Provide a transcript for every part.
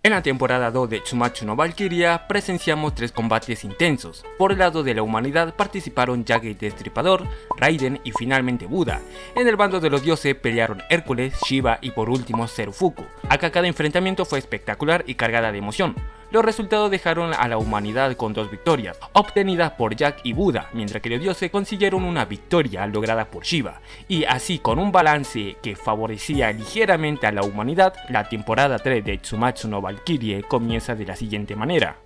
En la temporada 2 de Tsumatsu no Valkyria presenciamos 3 combates intensos. Por el lado de la humanidad participaron Jack el Destripador, Raiden y finalmente Buda. En el bando de los dioses pelearon Hércules, Shiva y por último Zerufuku. Acá cada enfrentamiento fue espectacular y cargada de emoción. Los resultados dejaron a la humanidad con 2 victorias, obtenidas por Jack y Buda, mientras que los dioses consiguieron una victoria lograda por Shiva. Y así, con un balance que favorecía ligeramente a la humanidad, la temporada 3 de Tsumatsu no Valkyrie comienza de la siguiente manera.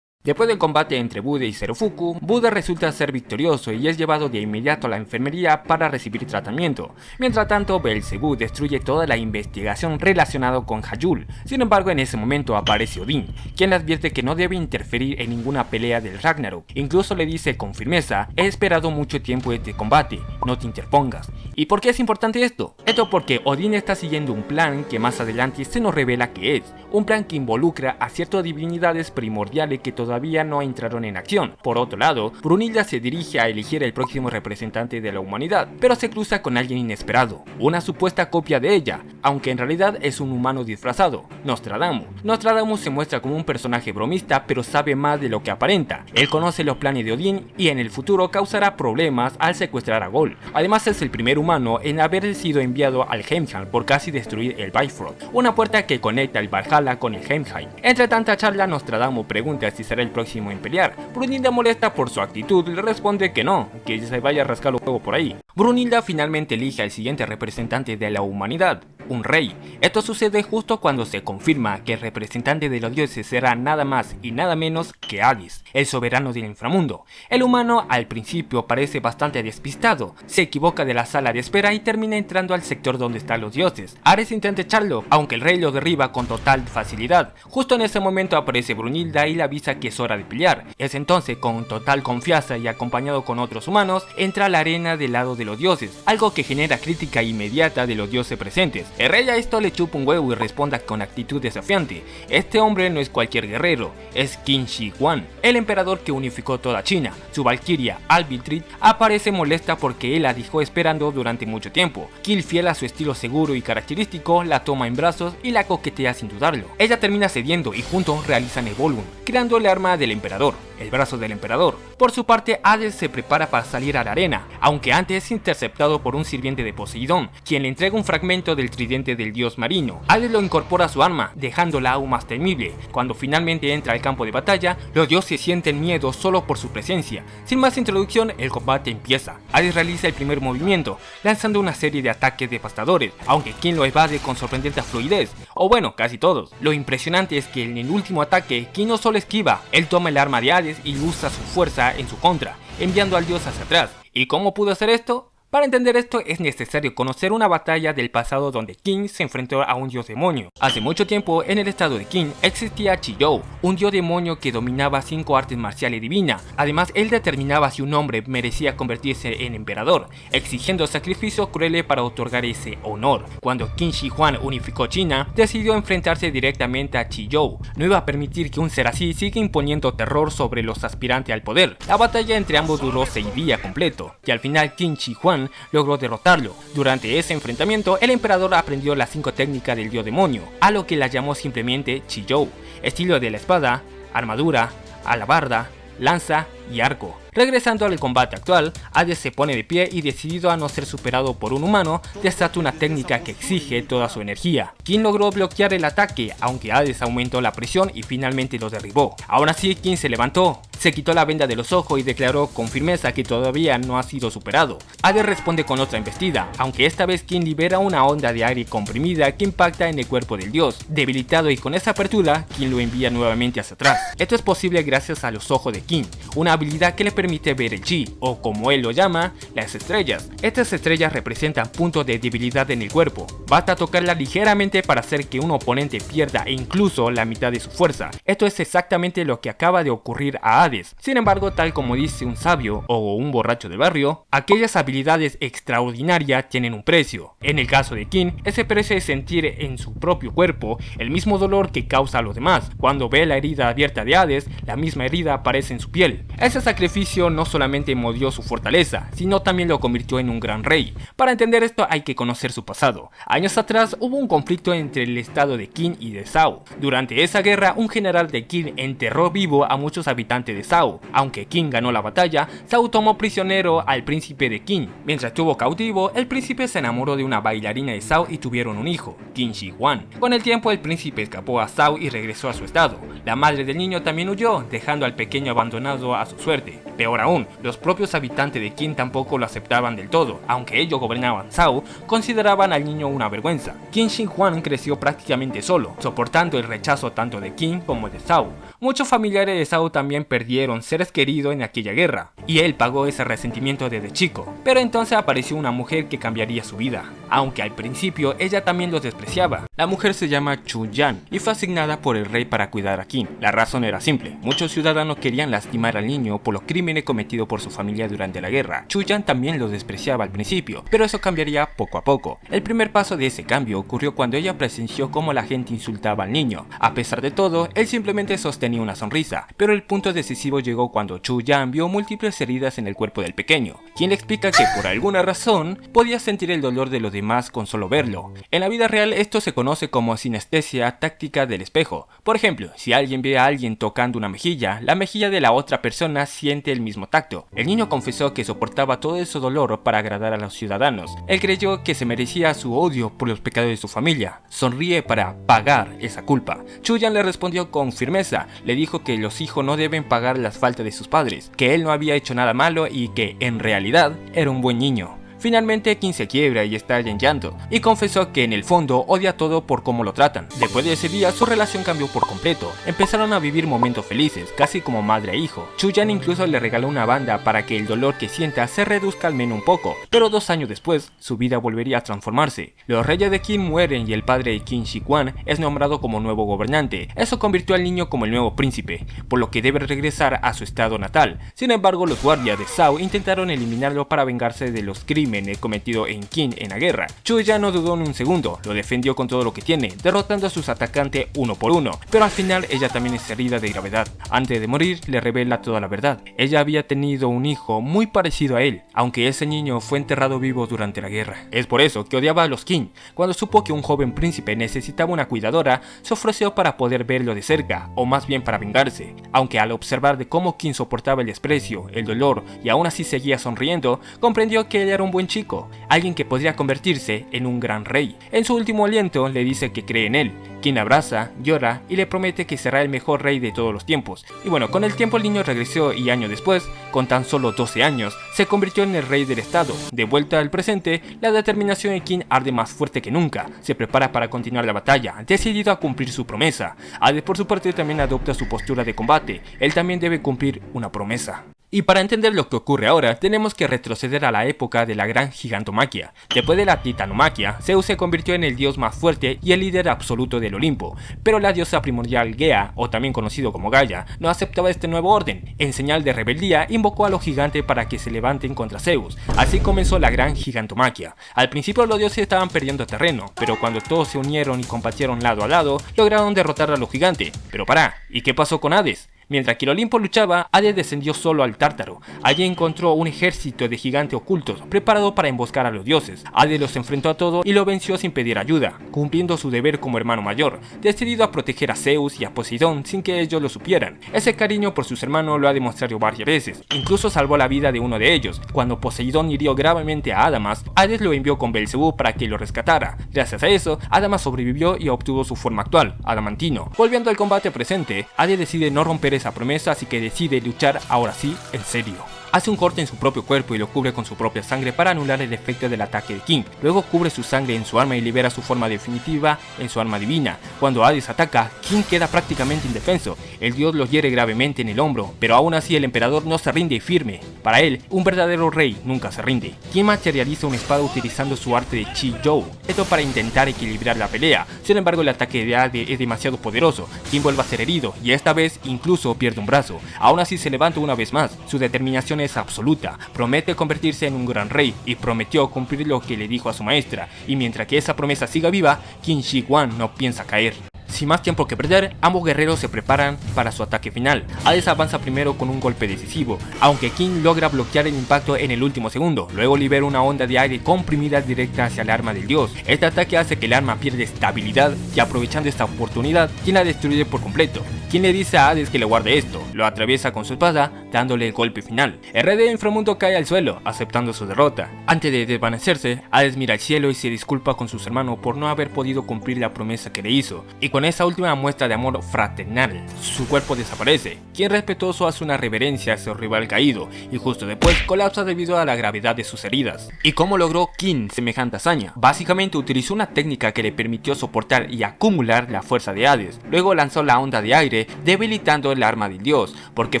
Después del combate entre Buda y Zerufuku, Buda resulta ser victorioso y es llevado de inmediato a la enfermería para recibir tratamiento. Mientras tanto, Beelzebub destruye toda la investigación relacionada con Hyjul. Sin embargo, en ese momento aparece Odín, quien le advierte que no debe interferir en ninguna pelea del Ragnarok. Incluso le dice con firmeza: he esperado mucho tiempo este combate, no te interpongas. ¿Y por qué es importante esto? Esto porque Odín está siguiendo un plan que más adelante se nos revela que es un plan que involucra a ciertas divinidades primordiales que todavía no entraron en acción. Por otro lado, Brunilda se dirige a elegir el próximo representante de la humanidad, pero se cruza con alguien inesperado, una supuesta copia de ella, aunque en realidad es un humano disfrazado, Nostradamus. Nostradamus se muestra como un personaje bromista, pero sabe más de lo que aparenta. Él conoce los planes de Odín y en el futuro causará problemas al secuestrar a Gol. Además, es el primer humano en haber sido enviado al Helheim por casi destruir el Bifrost, una puerta que conecta el Valhalla con el Helheim. Entre tanta charla, Nostradamus pregunta si será el próximo en pelear. Brunilda, molesta por su actitud, le responde que no, que se vaya a rascar los huevos por ahí. Brunilda finalmente elige al siguiente representante de la humanidad, un rey. Esto sucede justo cuando se confirma que el representante de los dioses será nada más y nada menos que Hades, el soberano del inframundo. El humano al principio parece bastante despistado, se equivoca de la sala de espera y termina entrando al sector donde están los dioses. Hades intenta echarlo, aunque el rey lo derriba con total facilidad. Justo en ese momento aparece Brunilda y le avisa que es hora de pelear. Es entonces, con total confianza y acompañado con otros humanos, entra a la arena del lado de los dioses, algo que genera crítica inmediata de los dioses presentes. El rey a esto le chupa un huevo y responde con actitud desafiante: este hombre no es cualquier guerrero, es Qin Shi Huang, el emperador que unificó toda China. Su valquiria, Albitrit, aparece molesta porque él la dejó esperando durante mucho tiempo. Qin, fiel a su estilo seguro y característico, la toma en brazos y la coquetea sin dudarlo. Ella termina cediendo y juntos realizan el Volgun, creando el arma del emperador, el brazo del emperador. Por su parte, Hades se prepara para salir a la arena, aunque antes es interceptado por un sirviente de Poseidón, quien le entrega un fragmento del tridente del dios marino. Hades lo incorpora a su arma, dejándola aún más temible. Cuando finalmente entra al campo de batalla, los dioses sienten miedo solo por su presencia. Sin más introducción, el combate empieza. Hades realiza el primer movimiento, lanzando una serie de ataques devastadores, aunque Qin lo evade con sorprendente fluidez, o bueno, casi todos. Lo impresionante es que en el último ataque, Qin no solo esquiva, él toma el arma de Hades y usa su fuerza en su contra, enviando al dios hacia atrás. ¿Y cómo pudo hacer esto? Para entender esto es necesario conocer una batalla del pasado donde Qin se enfrentó a un dios demonio. Hace mucho tiempo, en el estado de Qin, existía Chiyou, un dios demonio que dominaba 5 artes marciales divinas. Además, él determinaba si un hombre merecía convertirse en emperador, exigiendo sacrificios crueles para otorgar ese honor. Cuando Qin Shi Huang unificó China, decidió enfrentarse directamente a Chiyou. No iba a permitir que un ser así siga imponiendo terror sobre los aspirantes al poder. La batalla entre ambos duró 6 días completo, y al final Qin Shi Huang logró derrotarlo. Durante ese enfrentamiento, el emperador aprendió las 5 técnicas del dios demonio, a lo que la llamó simplemente Chiyou: estilo de la espada, armadura, alabarda, lanza y arco. Regresando al combate actual, Hades se pone de pie y, decidido a no ser superado por un humano, desata una técnica que exige toda su energía. Qin logró bloquear el ataque, aunque Hades aumentó la presión y finalmente lo derribó. Aún así, Qin se levantó, se quitó la venda de los ojos y declaró con firmeza que todavía no ha sido superado. Hades responde con otra embestida, aunque esta vez Qin libera una onda de aire comprimida que impacta en el cuerpo del dios. Debilitado y con esa apertura, Qin lo envía nuevamente hacia atrás. Esto es posible gracias a los ojos de Qin, una habilidad que le permite ver el chi, o como él lo llama, las estrellas. Estas estrellas representan puntos de debilidad en el cuerpo. Basta tocarla ligeramente para hacer que un oponente pierda incluso la mitad de su fuerza. Esto es exactamente lo que acaba de ocurrir a Hades. Hades. Sin embargo, tal como dice un sabio o un borracho del barrio, aquellas habilidades extraordinarias tienen un precio. En el caso de King, ese precio es sentir en su propio cuerpo el mismo dolor que causa a los demás. Cuando ve la herida abierta de Hades, la misma herida aparece en su piel. Ese sacrificio no solamente modió su fortaleza, sino también lo convirtió en un gran rey. Para entender esto hay que conocer su pasado. Años atrás hubo un conflicto entre el estado de Qin y de Zhao. Durante esa guerra, un general de Qin enterró vivo a muchos habitantes de Zhao. Aunque Qin ganó la batalla, Zhao tomó prisionero al príncipe de Qin. Mientras estuvo cautivo, el príncipe se enamoró de una bailarina de Zhao y tuvieron un hijo, Qin Shi Huang. Con el tiempo, el príncipe escapó a Zhao y regresó a su estado. La madre del niño también huyó, dejando al pequeño abandonado a su suerte. Peor aún, los propios habitantes de Qin tampoco lo aceptaban del todo. Aunque ellos gobernaban Zhao, consideraban al niño una vergüenza. Qin Shi Huang creció prácticamente solo, soportando el rechazo tanto de Qin como de Zhao. Muchos familiares de Zhao también perdieron seres queridos en aquella guerra, y él pagó ese resentimiento desde chico. Pero entonces apareció una mujer que cambiaría su vida, aunque al principio ella también los despreciaba. La mujer se llama Chu Yan y fue asignada por el rey para cuidar a Qin. La razón era simple: muchos ciudadanos querían lastimar al niño por los crímenes cometidos por su familia durante la guerra. Chu Yan también los despreciaba al principio, pero eso cambiaría poco a poco. El primer paso de ese cambio ocurrió cuando ella presenció cómo la gente insultaba al niño. A pesar de todo, él simplemente sostenía una sonrisa, pero el punto decisivo llegó cuando Chu Yan vio múltiples heridas en el cuerpo del pequeño, quien le explica que por alguna razón podía sentir el dolor de los demás con solo verlo. En la vida real esto se conoce como sinestesia táctica del espejo. Por ejemplo, si alguien ve a alguien tocando una mejilla, la mejilla de la otra persona siente el mismo tacto. El niño confesó que soportaba todo ese dolor para agradar a los ciudadanos. Él creyó que se merecía su odio por los pecados de su familia. Sonríe para pagar esa culpa. Chu Yan le respondió con firmeza. Le dijo que los hijos no deben pagar las faltas de sus padres, que él no había hecho nada malo y que en realidad era un buen niño. Finalmente Qin se quiebra y estalla en llanto, y confesó que en el fondo odia todo por cómo lo tratan. Después de ese día su relación cambió por completo, empezaron a vivir momentos felices, casi como madre e hijo. Chu Yan incluso le regaló una banda para que el dolor que sienta se reduzca al menos un poco, pero 2 años después su vida volvería a transformarse. Los reyes de Qin mueren y el padre de Qin Shi Huang es nombrado como nuevo gobernante. Eso convirtió al niño como el nuevo príncipe, por lo que debe regresar a su estado natal. Sin embargo, los guardias de Zhao intentaron eliminarlo para vengarse de los crímenes cometido en Qin en la guerra. Chu Yan no dudó en un segundo, lo defendió con todo lo que tiene, derrotando a sus atacantes uno por uno, pero al final ella también es herida de gravedad. Antes de morir le revela toda la verdad. Ella había tenido un hijo muy parecido a él, aunque ese niño fue enterrado vivo durante la guerra. Es por eso que odiaba a los Qin. Cuando supo que un joven príncipe necesitaba una cuidadora, se ofreció para poder verlo de cerca, o más bien para vengarse. Aunque al observar de cómo Qin soportaba el desprecio, el dolor y aún así seguía sonriendo, comprendió que él era un buen chico, alguien que podría convertirse en un gran rey. En su último aliento le dice que cree en él. Qin abraza, llora y le promete que será el mejor rey de todos los tiempos. Y bueno, con el tiempo el niño regresó y años después, con tan solo 12 años, se convirtió en el rey del estado. De vuelta al presente, la determinación de Qin arde más fuerte que nunca. Se prepara para continuar la batalla, decidido a cumplir su promesa. Hades por su parte también adopta su postura de combate. Él también debe cumplir una promesa. Y para entender lo que ocurre ahora, tenemos que retroceder a la época de la gran gigantomaquia. Después de la titanomaquia, Zeus se convirtió en el dios más fuerte y el líder absoluto del Olimpo, pero la diosa primordial Gea, o también conocido como Gaia, no aceptaba este nuevo orden. En señal de rebeldía, invocó a los gigantes para que se levanten contra Zeus. Así comenzó la gran gigantomaquia. Al principio los dioses estaban perdiendo terreno, pero cuando todos se unieron y combatieron lado a lado, lograron derrotar a los gigantes. Pero pará, ¿y qué pasó con Hades? Mientras que el Olimpo luchaba, Hades descendió solo al Tártaro. Allí encontró un ejército de gigantes ocultos, preparado para emboscar a los dioses. Hades los enfrentó a todos y lo venció sin pedir ayuda, cumpliendo su deber como hermano mayor, decidido a proteger a Zeus y a Poseidón sin que ellos lo supieran. Ese cariño por sus hermanos lo ha demostrado varias veces, incluso salvó la vida de uno de ellos. Cuando Poseidón hirió gravemente a Adamas, Hades lo envió con Belcebú para que lo rescatara. Gracias a eso, Adamas sobrevivió y obtuvo su forma actual, adamantino. Volviendo al combate presente, Hades decide no romper esa promesa, así que decide luchar ahora sí en serio. Hace un corte en su propio cuerpo y lo cubre con su propia sangre para anular el efecto del ataque de King. Luego cubre su sangre en su arma y libera su forma definitiva en su arma divina. Cuando Hades ataca, King queda prácticamente indefenso. El dios lo hiere gravemente en el hombro, pero aún así el emperador no se rinde firme. Para él, un verdadero rey nunca se rinde. King materializa una espada utilizando su arte de Chi-Jou, esto para intentar equilibrar la pelea. Sin embargo, el ataque de Hades es demasiado poderoso. King vuelve a ser herido y esta vez incluso pierde un brazo. Aún así se levanta una vez más. Su determinación es absoluta. Promete convertirse en un gran rey y prometió cumplir lo que le dijo a su maestra. Y mientras que esa promesa siga viva, Qin Shi Huang no piensa caer. Sin más tiempo que perder, ambos guerreros se preparan para su ataque final. Hades avanza primero con un golpe decisivo, aunque King logra bloquear el impacto en el último segundo. Luego libera una onda de aire comprimida directa hacia el arma del dios. Este ataque hace que el arma pierda estabilidad y aprovechando esta oportunidad, King la destruye por completo. King le dice a Hades que le guarde esto, lo atraviesa con su espada, dándole el golpe final. El rey del inframundo cae al suelo, aceptando su derrota. Antes de desvanecerse, Hades mira al cielo y se disculpa con sus hermanos por no haber podido cumplir la promesa que le hizo. Y con esa última muestra de amor fraternal, su cuerpo desaparece. Quien respetuoso hace una reverencia a su rival caído y justo después colapsa debido a la gravedad de sus heridas. ¿Y cómo logró King semejante hazaña? Básicamente utilizó una técnica que le permitió soportar y acumular la fuerza de Hades. Luego lanzó la onda de aire, debilitando el arma del dios. ¿Por qué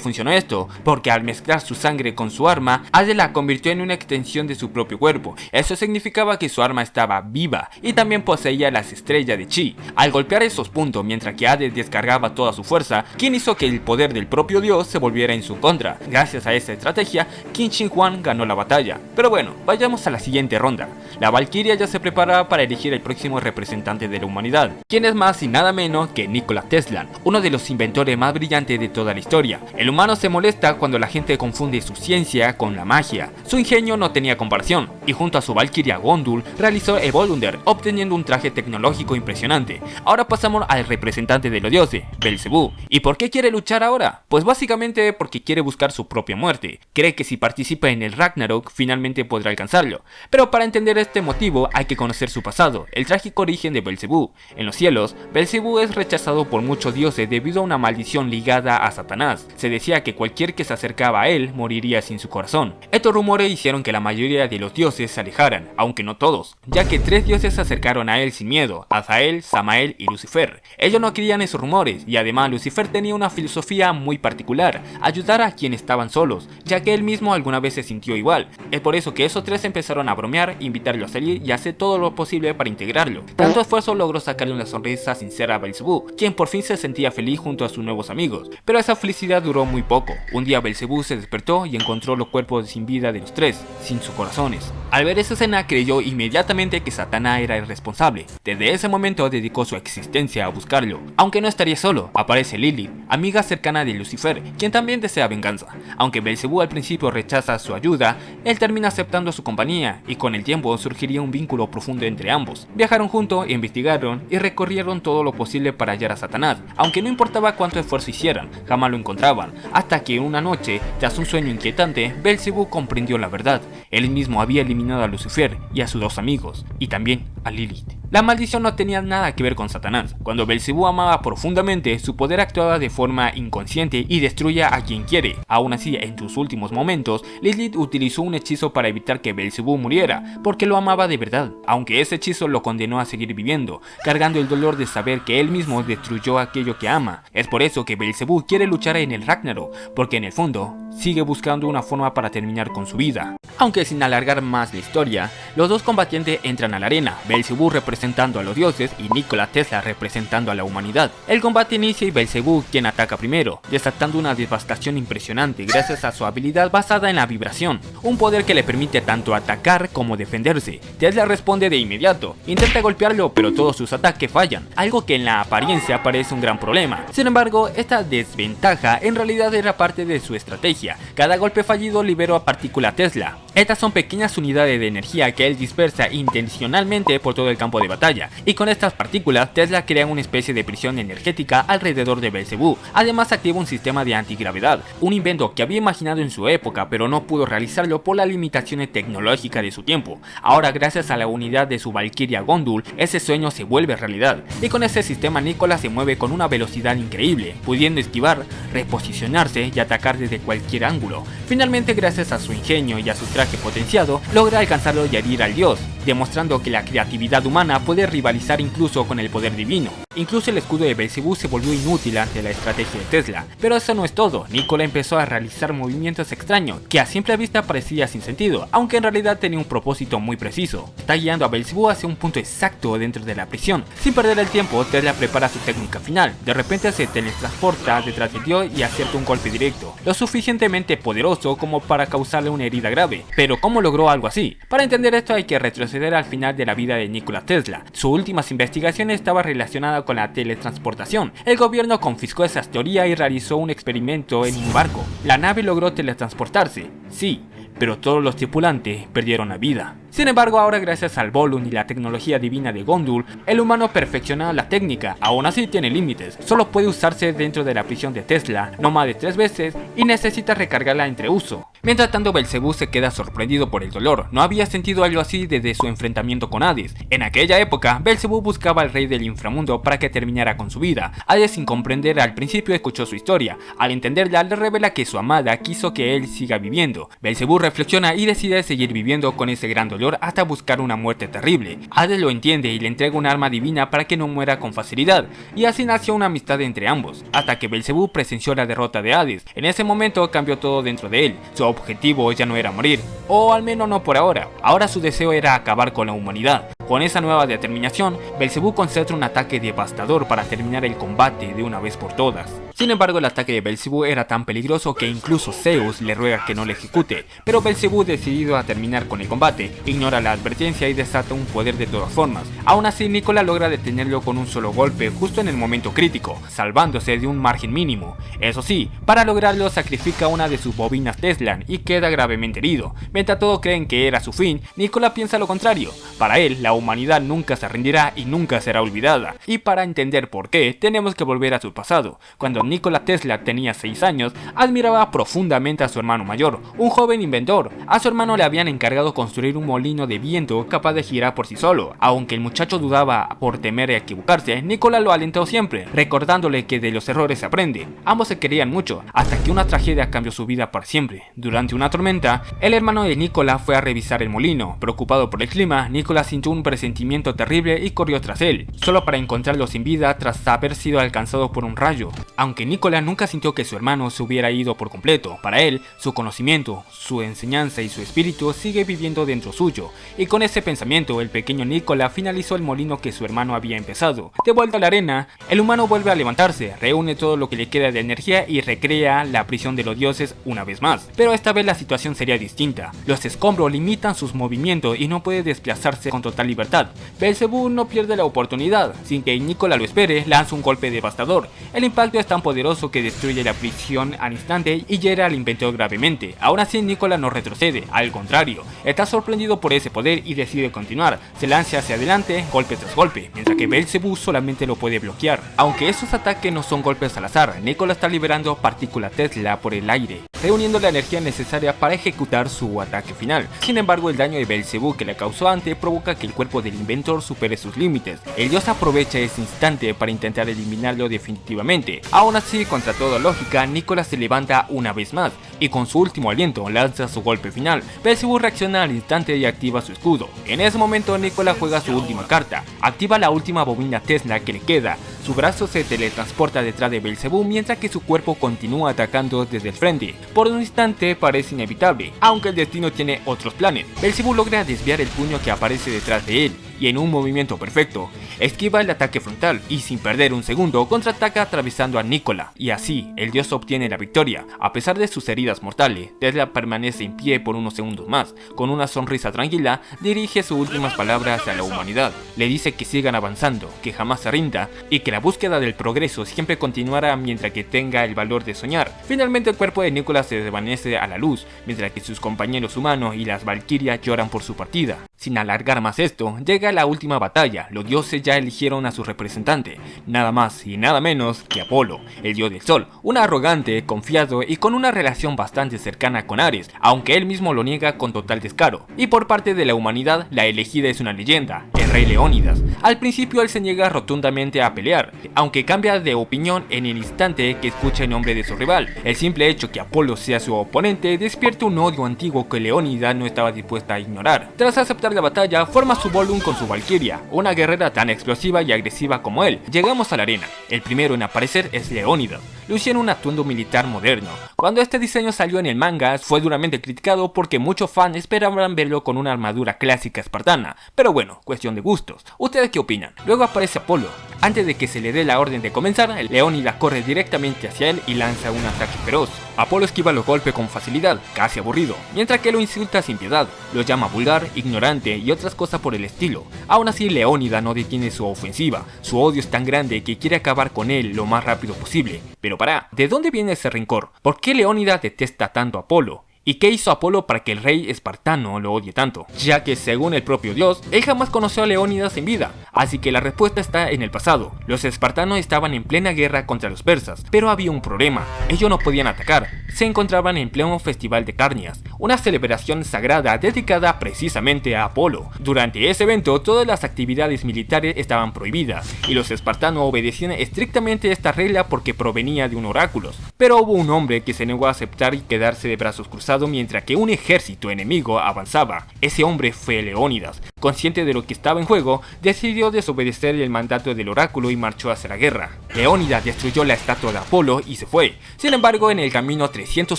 funcionó esto? Porque al mezclar su sangre con su arma, Hades la convirtió en una extensión de su propio cuerpo. Eso significaba que su arma estaba viva y también poseía las estrellas de Chi. Al golpear esos puntos mientras que Hades descargaba toda su fuerza, King hizo que el poder del propio dios se volviera en su contra. Gracias a esta estrategia, Qin Shi Huang ganó la batalla. Pero bueno, vayamos a la siguiente ronda. La Valquiria ya se prepara para elegir el próximo representante de la humanidad, quien es más y nada menos que Nikola Tesla, uno de los inventores más brillantes de toda la historia. El humano se molesta cuando la gente confunde su ciencia con la magia. Su ingenio no tenía comparación, y junto a su Valquiria Gondul realizó el Volunder, obteniendo un traje tecnológico impresionante. Ahora pasamos al representante de los dioses, Belzebú. ¿Y por qué quiere luchar ahora? Pues básicamente porque quiere buscar su propia muerte. Cree que si participa en el Ragnarok finalmente podrá alcanzarlo. Pero para entender este motivo hay que conocer su pasado, el trágico origen de Belzebú. En los cielos, Belzebú es rechazado por muchos dioses debido a una maldición ligada a Satanás. Se decía que cualquier que se acercaba a él moriría sin su corazón. Estos rumores hicieron que la mayoría de los dioses se alejaran, aunque no todos, ya que 3 dioses se acercaron a él sin miedo: Azael, Samael y Lucifer. Ellos no creían esos rumores, y además Lucifer tenía una filosofía muy particular: ayudar a quienes estaban solos, ya que él mismo alguna vez se sintió igual. Es por eso que esos 3 empezaron a bromear, invitarlo a salir y hacer todo lo posible para integrarlo. Tanto esfuerzo logró sacarle una sonrisa sincera a Belzebú, quien por fin se sentía feliz junto a sus nuevos amigos. Pero esa felicidad duró muy poco. Un día Belzebú se despertó y encontró los cuerpos sin vida de los 3, sin sus corazones. Al ver esa escena creyó inmediatamente que Satanás era el responsable. Desde ese momento dedicó su existencia a buscarlo. Aunque no estaría solo, aparece Lilith, amiga cercana de Lucifer, quien también desea venganza. Aunque Belzebú al principio rechaza su ayuda, él termina aceptando su compañía, y con el tiempo surgiría un vínculo profundo entre ambos. Viajaron juntos, investigaron y recorrieron todo lo posible para hallar a Satanás. Aunque no importaba cuánto esfuerzo hicieran, jamás lo encontraban, hasta que una noche, tras un sueño inquietante, Belzebú comprendió la verdad. Él mismo había eliminado a Lucifer y a sus 2 amigos, y también a Lilith. La maldición no tenía nada que ver con Satanás. Cuando Belzebú amaba profundamente, su poder actuaba de forma inconsciente y destruía a quien quiere. Aún así, en sus últimos momentos, Lilith utilizó un hechizo para evitar que Belzebú muriera, porque lo amaba de verdad, aunque ese hechizo lo condenó a seguir viviendo, cargando el dolor de saber que él mismo destruyó aquello que ama. Es por eso que Belzebú quiere luchar en el Ragnarok, porque en el fondo, sigue buscando una forma para terminar con su vida. Aunque sin alargar más la historia, los 2 combatientes entran a la arena, Belzebú representando a los dioses y Nikola Tesla representando a la humanidad. El combate inicia y Belzebú quien ataca primero, desatando una devastación impresionante gracias a su habilidad basada en la vibración, un poder que le permite tanto atacar como defenderse. Tesla responde de inmediato, intenta golpearlo pero todos sus ataques fallan, algo que en la apariencia parece un gran problema. Sin embargo, esta desventaja en realidad era parte de su estrategia. Cada golpe fallido liberó a partícula Tesla. Estas son pequeñas unidades de energía que él dispersa intencionalmente por todo el campo de batalla, y con estas partículas Tesla crea una especie de prisión energética alrededor de Belcebú. Además activa un sistema de antigravedad, un invento que había imaginado en su época pero no pudo realizarlo por las limitaciones tecnológicas de su tiempo. Ahora, gracias a la unidad de su Valkyria Gondul, ese sueño se vuelve realidad, y con ese sistema Nikola se mueve con una velocidad increíble, pudiendo esquivar, reposicionarse y atacar desde cualquier ángulo. Finalmente, gracias a su ingenio y a su traje potenciado, logra alcanzarlo y herir al dios, demostrando que la creatividad humana puede rivalizar incluso con el poder divino. Incluso el escudo de Belcebú se volvió inútil ante la estrategia de Tesla. Pero eso no es todo, Nikola empezó a realizar movimientos extraños, que a simple vista parecía sin sentido, aunque en realidad tenía un propósito muy preciso. Está guiando a Belcebú hacia un punto exacto dentro de la prisión. Sin perder el tiempo, Tesla prepara su técnica final. De repente se teletransporta detrás de Dios y acierta un golpe directo, lo suficientemente poderoso como para causarle una herida grave. Pero ¿cómo logró algo así? Para entender esto hay que retroceder al final de la vida de Nikola Tesla. Sus últimas investigaciones estaban relacionadas con la teletransportación. El gobierno confiscó esas teorías y realizó un experimento en un barco. La nave logró teletransportarse, sí, pero todos los tripulantes perdieron la vida. Sin embargo, ahora gracias al Volum y la tecnología divina de Gondul, el humano perfecciona la técnica. Aún así tiene límites, solo puede usarse dentro de la prisión de Tesla, no más de 3 veces, y necesita recargarla entre uso. Mientras tanto, Belcebú se queda sorprendido por el dolor, no había sentido algo así desde su enfrentamiento con Hades. En aquella época, Belcebú buscaba al rey del inframundo para que terminara con su vida. Hades, sin comprender al principio, escuchó su historia. Al entenderla, le revela que su amada quiso que él siga viviendo. Belcebú reflexiona y decide seguir viviendo con ese gran dolor hasta buscar una muerte terrible. Hades lo entiende y le entrega un arma divina para que no muera con facilidad, y así nació una amistad entre ambos, hasta que Belcebú presenció la derrota de Hades. En ese momento cambió todo dentro de él, su objetivo ya no era morir, o al menos no por ahora. Ahora su deseo era acabar con la humanidad. Con esa nueva determinación, Belcebú concentra un ataque devastador para terminar el combate de una vez por todas. Sin embargo, el ataque de Belcebú era tan peligroso que incluso Zeus le ruega que no lo ejecute, pero Belcebú, decidido a terminar con el combate, ignora la advertencia y desata un poder de todas formas. Aún así, Nikola logra detenerlo con un solo golpe justo en el momento crítico, salvándose de un margen mínimo. Eso sí, para lograrlo sacrifica una de sus bobinas Tesla y queda gravemente herido. Mientras todos creen que era su fin, Nikola piensa lo contrario. Para él, la humanidad nunca se rendirá y nunca será olvidada. Y para entender por qué, tenemos que volver a su pasado. Cuando Nikola Tesla tenía 6 años, admiraba profundamente a su hermano mayor, un joven inventor. A su hermano le habían encargado construir un molino de viento capaz de girar por sí solo. Aunque el muchacho dudaba por temer a equivocarse, Nikola lo alentó siempre, recordándole que de los errores se aprende. Ambos se querían mucho, hasta que una tragedia cambió su vida para siempre. Durante una tormenta, el hermano de Nikola fue a revisar el molino. Preocupado por el clima, Nikola sintió un presentimiento terrible y corrió tras él, solo para encontrarlo sin vida tras haber sido alcanzado por un rayo. Aunque Nikola nunca sintió que su hermano se hubiera ido por completo, para él, su conocimiento, su enseñanza y su espíritu sigue viviendo dentro suyo, y con ese pensamiento, el pequeño Nikola finalizó el molino que su hermano había empezado. De vuelta a la arena, el humano vuelve a levantarse, reúne todo lo que le queda de energía y recrea la prisión de los dioses una vez más. Pero esta vez la situación sería distinta. Los escombros limitan sus movimientos y no puede desplazarse con total libertad. Belcebú no pierde la oportunidad. Sin que Nikola lo espere, lanza un golpe devastador. El impacto es tan poderoso que destruye la prisión al instante y hiere al inventor gravemente. Aún así, Nikola no retrocede, al contrario, está sorprendido por ese poder y decide continuar. Se lanza hacia adelante, golpe tras golpe, mientras que Belcebú solamente lo puede bloquear. Aunque esos ataques no son golpes al azar, Nikola está liberando partículas Tesla por el aire, reuniendo la energía necesaria para ejecutar su ataque final. Sin embargo, el daño de Belcebú que le causó antes provoca que el cuerpo del inventor supere sus límites. El dios aprovecha ese instante para intentar eliminarlo definitivamente. Aún así, contra toda lógica, Nikola se levanta una vez más y con su último aliento lanza su golpe final. Belcebú reacciona al instante y activa su escudo. En ese momento, Nikola juega su última carta, activa la última bobina Tesla que le queda. Su brazo se teletransporta detrás de Belcebú mientras que su cuerpo continúa atacando desde el frente. Por un instante parece inevitable, aunque el destino tiene otros planes. Belcebú logra desviar el puño que aparece detrás de él y en un movimiento perfecto, esquiva el ataque frontal y sin perder un segundo contraataca atravesando a Nikola, y así el dios obtiene la victoria. A pesar de sus heridas mortales, Tesla permanece en pie por unos segundos más. Con una sonrisa tranquila, dirige sus últimas palabras a la humanidad. Le dice que sigan avanzando, que jamás se rinda y que la la búsqueda del progreso siempre continuará mientras que tenga el valor de soñar. Finalmente el cuerpo de Nicholas se desvanece a la luz, mientras que sus compañeros humanos y las valquirias lloran por su partida. Sin alargar más esto, llega la última batalla. Los dioses ya eligieron a su representante, nada más y nada menos que Apolo, el dios del sol, un arrogante, confiado y con una relación bastante cercana con Ares, aunque él mismo lo niega con total descaro. Y por parte de la humanidad, la elegida es una leyenda, el rey Leónidas. Al principio él se niega rotundamente a pelear, aunque cambia de opinión en el instante que escucha el nombre de su rival. El simple hecho que Apolo sea su oponente despierta un odio antiguo que Leónidas no estaba dispuesta a ignorar. Tras aceptar la batalla, forma su Volum con su valquiria, una guerrera tan explosiva y agresiva como él. Llegamos a la arena. El primero en aparecer es Leónidas, luciendo un atuendo militar moderno. Cuando este diseño salió en el manga, fue duramente criticado porque muchos fans esperaban verlo con una armadura clásica espartana, pero bueno, cuestión de gustos. ¿Ustedes qué opinan? Luego aparece Apolo. Antes de que se le dé la orden de comenzar, Leónidas corre directamente hacia él y lanza un ataque feroz. Apolo esquiva los golpes con facilidad, casi aburrido, mientras que lo insulta sin piedad, lo llama vulgar, ignorante y otras cosas por el estilo. Aún así, Leónidas no detiene su ofensiva, su odio es tan grande que quiere acabar con él lo más rápido posible. Pero ¿de dónde viene ese rencor? ¿Por qué Leónidas detesta tanto a Apolo? ¿Y qué hizo Apolo para que el rey espartano lo odie tanto? Ya que según el propio dios, él jamás conoció a Leónidas en vida, así que la respuesta está en el pasado. Los espartanos estaban en plena guerra contra los persas, pero había un problema, ellos no podían atacar, se encontraban en pleno festival de Carnias, una celebración sagrada dedicada precisamente a Apolo. Durante ese evento todas las actividades militares estaban prohibidas, y los espartanos obedecían estrictamente esta regla porque provenía de un oráculo. Pero hubo un hombre que se negó a aceptar y quedarse de brazos cruzados mientras que un ejército enemigo avanzaba. Ese hombre fue Leónidas. Consciente de lo que estaba en juego, decidió desobedecer el mandato del oráculo y marchó hacia la guerra. Leónidas destruyó la estatua de Apolo y se fue. Sin embargo, en el camino 300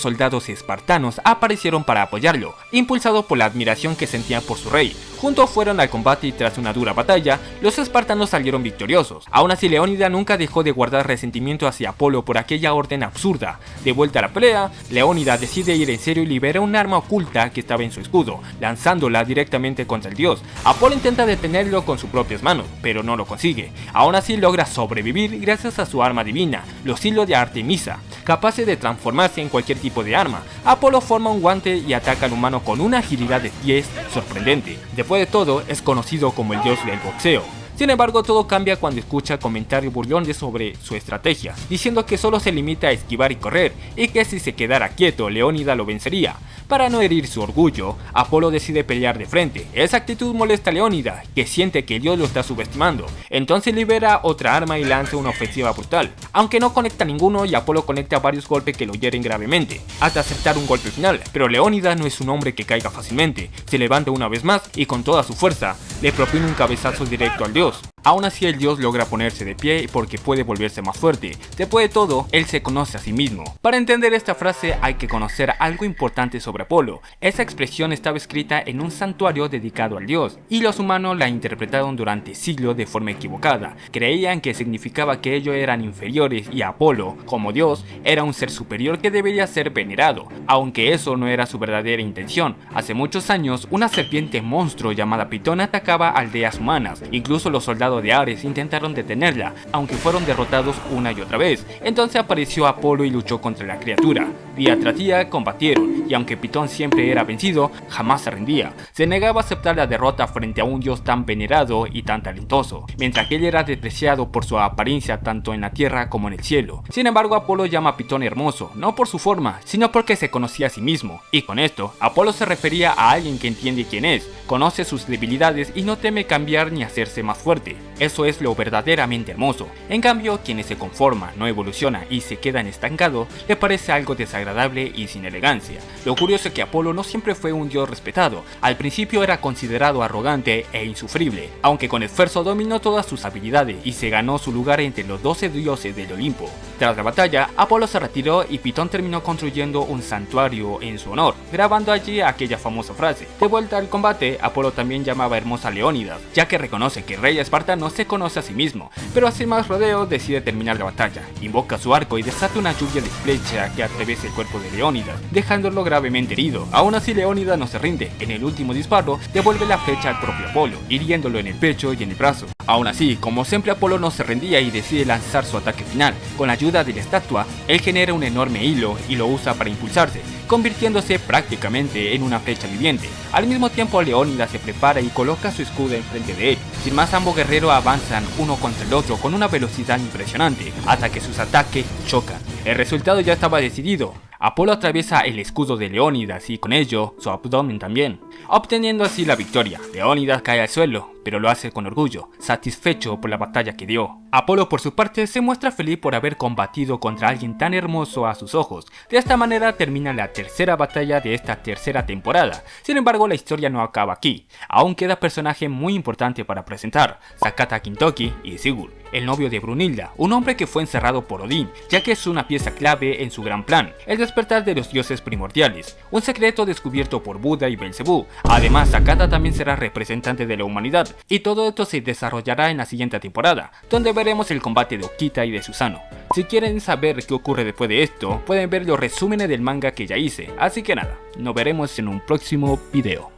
soldados espartanos aparecieron para apoyarlo, impulsados por la admiración que sentían por su rey. Juntos fueron al combate y tras una dura batalla, los espartanos salieron victoriosos. Aún así, Leónidas nunca dejó de guardar resentimiento hacia Apolo por aquella orden absurda. De vuelta a la pelea, Leónidas decide ir en serio y libera un arma oculta que estaba en su escudo, lanzándola directamente contra el dios. Apolo intenta detenerlo con sus propias manos, pero no lo consigue. Aún así logra sobrevivir gracias a su arma divina, los hilos de Artemisa, capaces de transformarse en cualquier tipo de arma. Apolo forma un guante y ataca al humano con una agilidad de pies sorprendente. Después de todo, es conocido como el dios del boxeo. Sin embargo, todo cambia cuando escucha comentarios burlones sobre su estrategia, diciendo que solo se limita a esquivar y correr, y que si se quedara quieto, Leónidas lo vencería. Para no herir su orgullo, Apolo decide pelear de frente. Esa actitud molesta a Leónidas, que siente que el dios lo está subestimando. Entonces libera otra arma y lanza una ofensiva brutal, aunque no conecta ninguno y Apolo conecta varios golpes que lo hieren gravemente, hasta aceptar un golpe final. Pero Leónidas no es un hombre que caiga fácilmente, se levanta una vez más y con toda su fuerza le propone un cabezazo directo al dios. Aún así el dios logra ponerse de pie porque puede volverse más fuerte. Después de todo, él se conoce a sí mismo. Para entender esta frase hay que conocer algo importante sobre Apolo. Esa expresión estaba escrita en un santuario dedicado al dios, y los humanos la interpretaron durante siglos de forma equivocada. Creían que significaba que ellos eran inferiores y Apolo, como dios, era un ser superior que debería ser venerado, aunque eso no era su verdadera intención. Hace muchos años, una serpiente monstruo llamada Pitón atacaba aldeas humanas. Incluso los soldados de Ares intentaron detenerla, aunque fueron derrotados una y otra vez. Entonces apareció Apolo y luchó contra la criatura. Día tras día combatieron, y aunque Pitón siempre era vencido, jamás se rendía. Se negaba a aceptar la derrota frente a un dios tan venerado y tan talentoso, mientras que él era despreciado por su apariencia tanto en la tierra como en el cielo. Sin embargo, Apolo llama a Pitón hermoso, no por su forma, sino porque se conocía a sí mismo. Y con esto, Apolo se refería a alguien que entiende quién es, conoce sus debilidades y no teme cambiar ni hacerse más fuerte. Eso es lo verdaderamente hermoso. En cambio, quienes se conforma, no evoluciona y se quedan estancados, le parece algo desagradable y sin elegancia. Lo curioso es que Apolo no siempre fue un dios respetado. Al principio era considerado arrogante e insufrible, aunque con esfuerzo dominó todas sus habilidades y se ganó su lugar entre los 12 dioses del Olimpo. Tras la batalla, Apolo se retiró y Pitón terminó construyendo un santuario en su honor, grabando allí aquella famosa frase. De vuelta al combate, Apolo también llamaba hermosa a Leónidas, ya que reconoce que el rey espartano Sakata no se conoce a sí mismo, pero sin más rodeos decide terminar la batalla, invoca su arco y desata una lluvia de flecha que atraviesa el cuerpo de Leónidas, dejándolo gravemente herido. Aún así Leónidas no se rinde, en el último disparo devuelve la flecha al propio Apolo, hiriéndolo en el pecho y en el brazo. Aún así, como siempre Apolo no se rendía y decide lanzar su ataque final. Con la ayuda de la estatua, él genera un enorme hilo y lo usa para impulsarse, convirtiéndose prácticamente en una flecha viviente. Al mismo tiempo Leónidas se prepara y coloca su escudo enfrente de él. Sin más, ambos guerreros avanzan uno contra el otro con una velocidad impresionante, hasta que sus ataques chocan. El resultado ya estaba decidido. Apolo atraviesa el escudo de Leónidas y con ello su abdomen también, obteniendo así la victoria. Leónidas cae al suelo, pero lo hace con orgullo, satisfecho por la batalla que dio. Apolo por su parte se muestra feliz por haber combatido contra alguien tan hermoso a sus ojos. De esta manera termina la tercera batalla de esta tercera temporada. Sin embargo, la historia no acaba aquí. Aún queda personaje muy importante para presentar: Sakata Kintoki y Sigurd, el novio de Brunilda, un hombre que fue encerrado por Odín, ya que es una pieza clave en su gran plan, el despertar de los dioses primordiales, un secreto descubierto por Buda y Belcebú. Además, Sakata también será representante de la humanidad, y todo esto se desarrollará en la siguiente temporada, donde veremos el combate de Okita y de Susanoo. Si quieren saber qué ocurre después de esto, pueden ver los resúmenes del manga que ya hice, así que nada, nos veremos en un próximo video.